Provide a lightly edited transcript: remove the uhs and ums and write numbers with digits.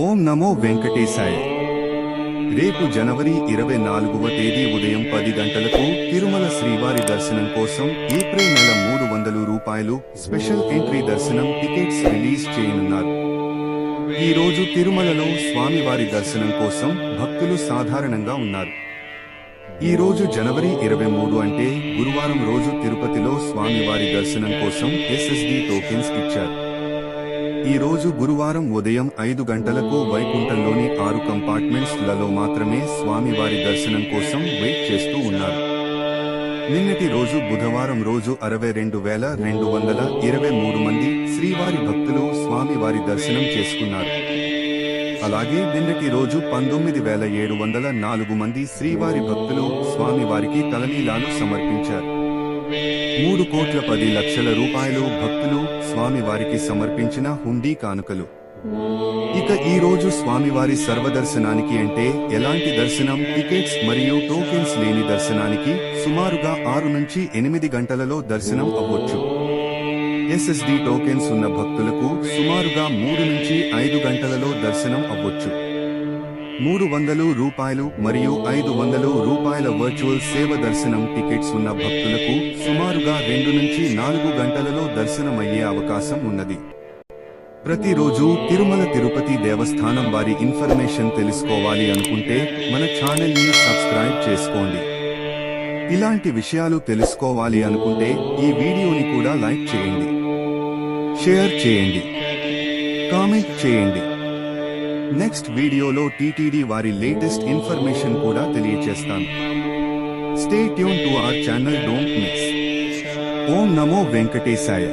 ఓం నమో వెంకటేశాయ. రేపు జనవరి 24వ తేదీ ఉదయం 10 గంటలకు తిరుమల శ్రీవారి దర్శనం కోసం ఏప్రిల్ నెల రూ. 300 స్పెషల్ ఎంట్రీ దర్శనం టికెట్స్ రిలీజ్ చేయనున్నారు. ఈ రోజు తిరుమలలో స్వామివారి దర్శనం కోసం భక్తులు సాధారణంగా ఉన్నారు. ఈ రోజు జనవరి 23 అంటే గురువారం రోజు తిరుపతిలో స్వామివారి దర్శనం కోసం ఎస్ఎస్డి టోకెన్స్ ఇచ్చారు. ఈ రోజు గురువారం ఉదయం 5 గంటలకు వైకుంఠంలోని 6 కంపార్ట్మెంట్స్ లలో మాత్రమే స్వామివారి దర్శనం కోసం వెయిట్ చేస్తూ ఉన్నారు. నిన్నటి రోజు బుధవారం రోజు 62,223 మంది శ్రీవారి భక్తులు స్వామివారి దర్శనం చేసుకున్నారు. అలాగే నిన్నటి రోజు 19,704 మంది శ్రీవారి భక్తులు స్వామివారికి తలనీలాలు సమర్పించారు. 3,10,00,000 రూపాయలు భక్తులు స్వామివారికి సమర్పించిన హుండీ కానుకలు. ఇక ఈ రోజు స్వామివారి సర్వదర్శనానికి అంటే ఎలాంటి దర్శనం టికెట్స్ మరియు టోకెన్స్ లేని దర్శనానికి సుమారుగా 6 నుంచి 8 గంటలలో దర్శనం అవ్వొచ్చు. ఎస్ఎస్డి టోకెన్స్ ఉన్న భక్తులకు సుమారుగా 3 నుంచి 5 గంటలలో దర్శనం అవ్వొచ్చు. 300 రూపాయలు మరియు 500 రూపాయల వర్చువల్ సేవ దర్శనం టికెట్స్ ఉన్న భక్తులకు సుమారుగా 2 నుంచి 4 గంటలలో దర్శనమయ్యే అవకాశం ఉన్నది. ప్రతిరోజు తిరుమల తిరుపతి దేవస్థానం వారి ఇన్ఫర్మేషన్ తెలుసుకోవాలి అనుకుంటే మన ఛానల్ ని సబ్స్క్రైబ్ చేసుకోండి. ఇలాంటి విషయాలు తెలుసుకోవాలి అనుకుంటే ఈ వీడియోని కూడా లైక్ చేయండి, షేర్ చేయండి, కామెంట్ చేయండి. నెక్స్ట్ వీడియోలో టీటీడీ వారి లేటెస్ట్ ఇన్ఫర్మేషన్ కూడా తెలియచేస్తాను. Stay tune to our channel, don't miss. ఓం నమో వెంకటేశాయ.